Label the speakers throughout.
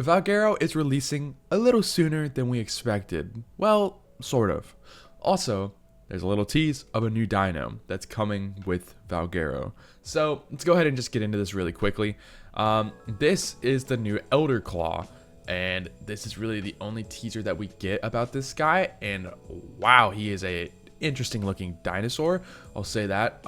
Speaker 1: Valguero is releasing a little sooner than we expected. Well, sort of. Also, there's a little tease of a new dino that's coming with Valguero. So let's go ahead and just get into this really quickly. This is the new Elder Claw, and this is really the only teaser that we get about this guy. And wow, he is a interesting looking dinosaur, I'll say that.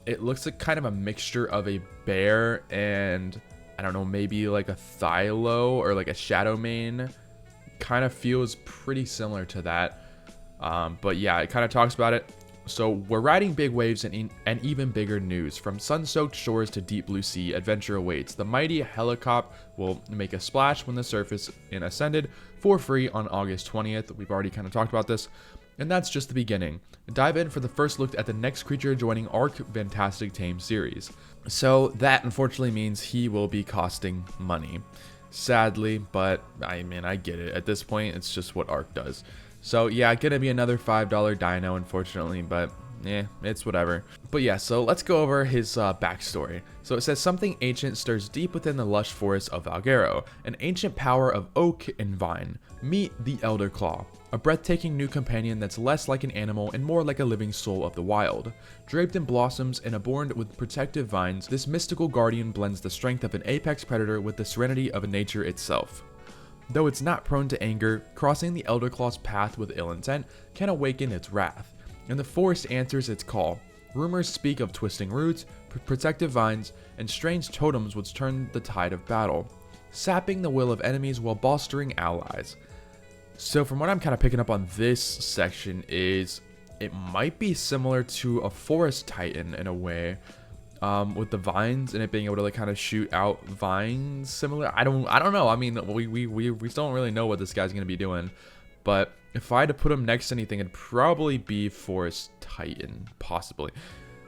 Speaker 1: It looks like kind of a mixture of a bear and I don't know, maybe like a Thylo or like a Shadow Mane. Kind of feels pretty similar to that. But yeah, it kind of talks about it. So we're riding big waves and even bigger news. From sun-soaked shores to deep blue sea, adventure awaits. The mighty helicopter will make a splash when the surface in Ascended for free on August 20th. We've already kind of talked about this. And that's just the beginning. Dive in for the first look at the next creature joining ARK Fantastic Tame series. So that unfortunately means he will be costing money. Sadly, but I mean, I get it. At this point, it's just what ARK does. So yeah, gonna be another $5 dino, unfortunately, but it's whatever. But yeah, so let's go over his backstory. So it says, something ancient stirs deep within the lush forest of Valguero, an ancient power of oak and vine. Meet the Elder Claw, a breathtaking new companion that's less like an animal and more like a living soul of the wild. Draped in blossoms and adorned with protective vines, this mystical guardian blends the strength of an apex predator with the serenity of nature itself. Though it's not prone to anger, crossing the Elder Claw's path with ill intent can awaken its wrath, and the forest answers its call. Rumors speak of twisting roots, protective vines, and strange totems which turn the tide of battle, sapping the will of enemies while bolstering allies. So from what I'm kind of picking up on this section is it might be similar to a forest titan in a way, with the vines and it being able to like kind of shoot out vines similar. I don't know. I mean, we don't really know what this guy's going to be doing, but if I had to put him next to anything, it'd probably be Forest Titan, possibly.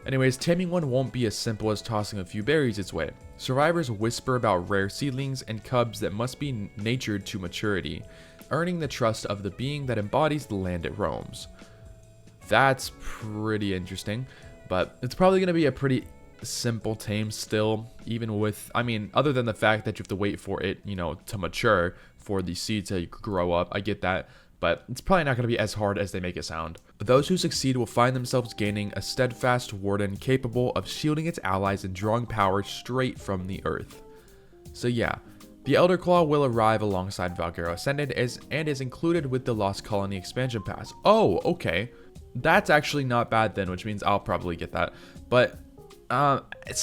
Speaker 1: Anyways, taming one won't be as simple as tossing a few berries its way. Survivors whisper about rare seedlings and cubs that must be natured to maturity, earning the trust of the being that embodies the land it roams. That's pretty interesting, but it's probably going to be a pretty simple tame still, even with, I mean, other than the fact that you have to wait for it, you know, to mature, for the seed to grow up. I get that, but it's probably not going to be as hard as they make it sound. Those who succeed will find themselves gaining a steadfast warden capable of shielding its allies and drawing power straight from the earth. So yeah, the Elder Claw will arrive alongside Valguero Ascended and is included with the Lost Colony expansion pass. Oh, okay. That's actually not bad then, which means I'll probably get that. But it's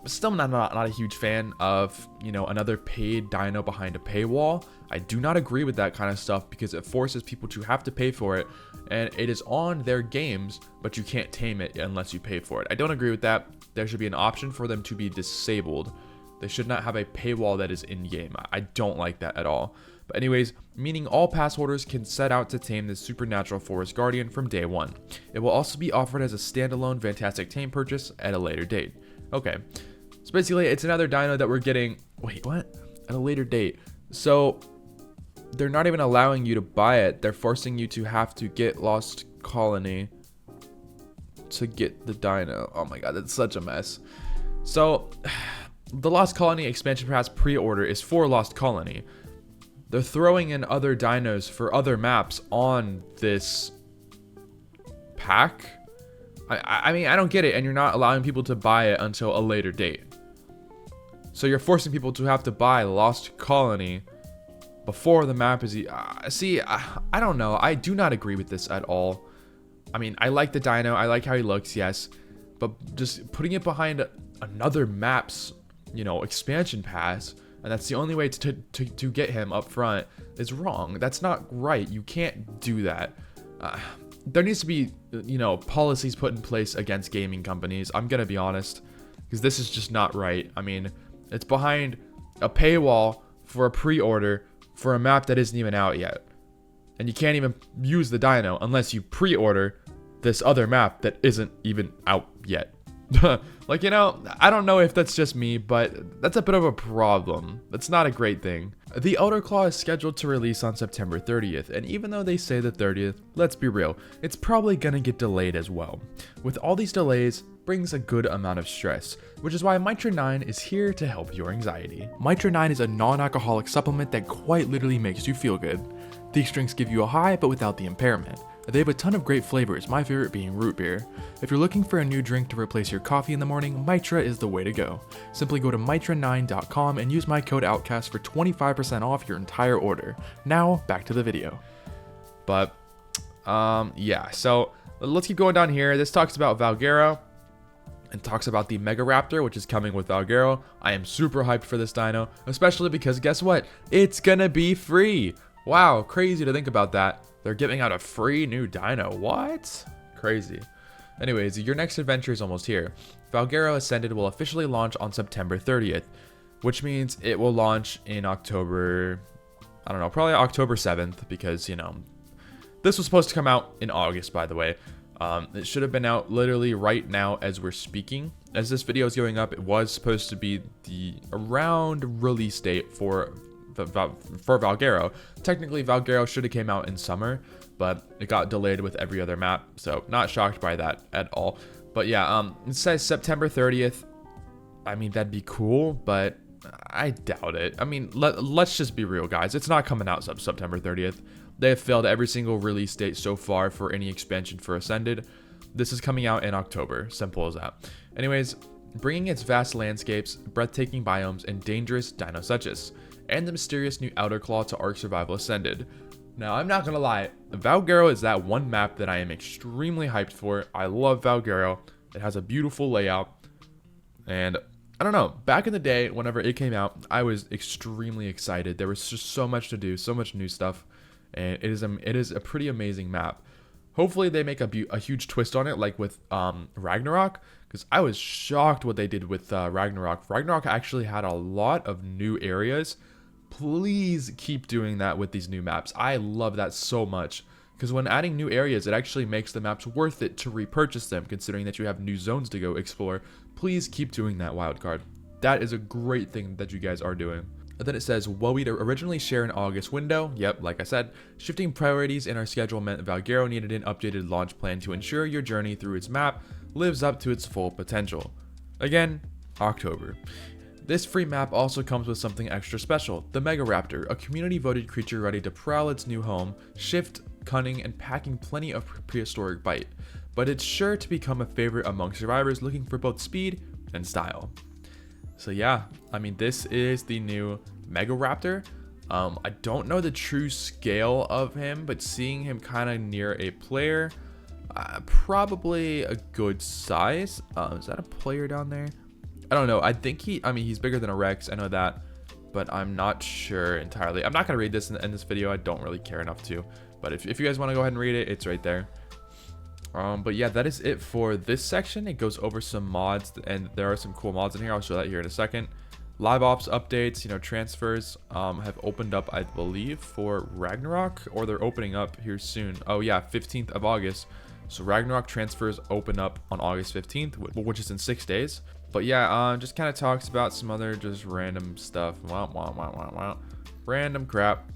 Speaker 1: still not a huge fan of, you know, another paid dino behind a paywall. I do not agree with that kind of stuff because it forces people to have to pay for it, and it is on their games, but you can't tame it unless you pay for it. I don't agree with that. There should be an option for them to be disabled. They should not have a paywall that is in-game. I don't like that at all. But anyways, meaning all pass holders can set out to tame this supernatural forest guardian from day one. It will also be offered as a standalone Fantastic Tame purchase at a later date. Okay, so basically it's another dino that we're getting, wait, what? At a later date. So they're not even allowing you to buy it. They're forcing you to have to get Lost Colony to get the dino. Oh my god, that's such a mess. So the Lost Colony expansion pass pre-order is for Lost Colony. They're throwing in other dinos for other maps on this pack. I mean, I don't get it, and you're not allowing people to buy it until a later date. So you're forcing people to have to buy Lost Colony before the map is... see, I don't know. I do not agree with this at all. I mean, I like the dino. I like how he looks, yes. But just putting it behind another map's, you know, expansion pass... and that's the only way to get him up front is wrong. That's not right. You can't do that. There needs to be, you know, policies put in place against gaming companies. I'm going to be honest, because this is just not right. I mean, it's behind a paywall for a pre-order for a map that isn't even out yet. And you can't even use the dino unless you pre-order this other map that isn't even out yet. Like, you know, I don't know if that's just me, but that's a bit of a problem. That's not a great thing. The Elder Claw is scheduled to release on September 30th, and even though they say the 30th, let's be real, it's probably gonna get delayed as well. With all these delays, brings a good amount of stress, which is why Mitra 9 is here to help your anxiety. Mitra 9 is a non-alcoholic supplement that quite literally makes you feel good. These drinks give you a high but without the impairment. They have a ton of great flavors, my favorite being root beer. If you're looking for a new drink to replace your coffee in the morning, Mitra is the way to go. Simply go to mitra9.com and use my code OUTCAST for 25% off your entire order. Now, back to the video. But, yeah, so let's keep going down here. This talks about Valguero and talks about the Megaraptor, which is coming with Valguero. I am super hyped for this dino, especially because guess what? It's gonna be free. Wow, crazy to think about that. They're giving out a free new dino. What? Crazy. Anyways, your next adventure is almost here. Valguero Ascended will officially launch on September 30th, which means it will launch in October, I don't know, probably October 7th, because, you know, this was supposed to come out in August, by the way. It should have been out literally right now as we're speaking. As this video is going up, it was supposed to be the around release date for Valguero. Technically, Valguero should have came out in summer, but it got delayed with every other map, so not shocked by that at all. But yeah, it says September 30th. I mean, that'd be cool, but I doubt it. I mean, let's just be real, guys. It's not coming out September 30th. They have failed every single release date so far for any expansion for Ascended. This is coming out in October. Simple as that. Anyways, bringing its vast landscapes, breathtaking biomes, and dangerous dino suches, and the mysterious new outer claw to Ark Survival Ascended. Now, I'm not gonna lie, Valguero is that one map that I am extremely hyped for. I love Valguero. It has a beautiful layout, and I don't know, back in the day, whenever it came out, I was extremely excited. There was just so much to do, so much new stuff, and it is a pretty amazing map. Hopefully they make a huge twist on it, like with Ragnarok, because I was shocked what they did with Ragnarok. Ragnarok actually had a lot of new areas. Please keep doing that with these new maps. I love that so much, because when adding new areas, it actually makes the maps worth it to repurchase them, considering that you have new zones to go explore. Please keep doing that, Wildcard. That is a great thing that you guys are doing. And then it says, while we'd originally share an August window, yep, like I said, shifting priorities in our schedule meant Valguero needed an updated launch plan to ensure your journey through its map lives up to its full potential. Again, October. This free map also comes with something extra special, the Megaraptor, a community-voted creature ready to prowl its new home, shift, cunning, and packing plenty of prehistoric bite. But it's sure to become a favorite among survivors looking for both speed and style. So yeah, I mean, this is the new Megaraptor. I don't know the true scale of him, but seeing him kind of near a player, probably a good size. Is that a player down there? I don't know. I think he's bigger than a Rex. I know that, but I'm not sure entirely. I'm not going to read this in this video. I don't really care enough to, but if you guys want to go ahead and read it, it's right there. But yeah, that is it for this section. It goes over some mods, and there are some cool mods in here. I'll show that here in a second. Live ops updates, you know, transfers have opened up, I believe, for Ragnarok, or they're opening up here soon. Oh yeah, 15th of August. So Ragnarok transfers open up on August 15th, which is in 6 days. But yeah, just kind of talks about some other just random stuff. Random crap.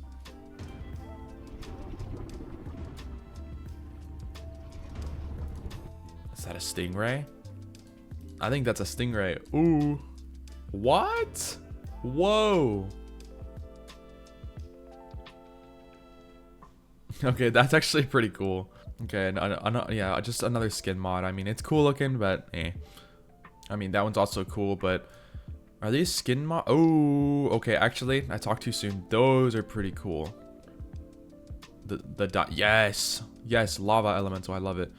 Speaker 1: Is that a stingray? I think that's a stingray. Ooh. What? Whoa. Okay, that's actually pretty cool. Okay, yeah, just another skin mod. I mean, it's cool looking, but eh. I mean, that one's also cool, but are these skin mod? Oh, okay, actually, I talked too soon. Those are pretty cool. Yes, lava elemental. I love it.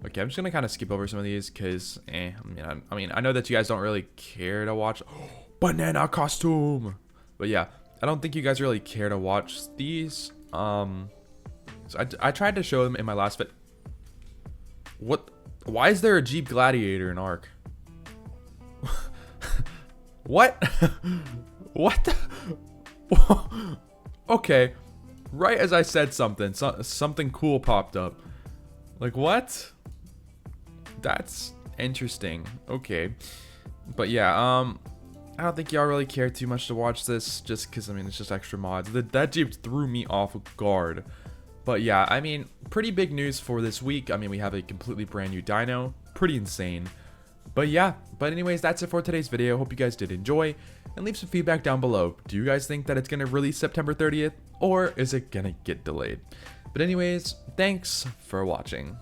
Speaker 1: Okay, I'm just gonna kind of skip over some of these because, I mean, I know that you guys don't really care to watch. Banana costume, but yeah, I don't think you guys really care to watch these. So I tried to show them in my last bit. What? Why is there a Jeep Gladiator in ARK? What? What the? Okay, right as I said something, something cool popped up. Like, what? That's interesting. Okay, but yeah, I don't think y'all really care too much to watch this, just because, I mean, it's just extra mods. That Jeep threw me off guard. But yeah, I mean, pretty big news for this week. I mean, we have a completely brand new dino. Pretty insane. But yeah, anyways, that's it for today's video. Hope you guys did enjoy, and leave some feedback down below. Do you guys think that it's going to release September 30th, or is it going to get delayed? But anyways, thanks for watching.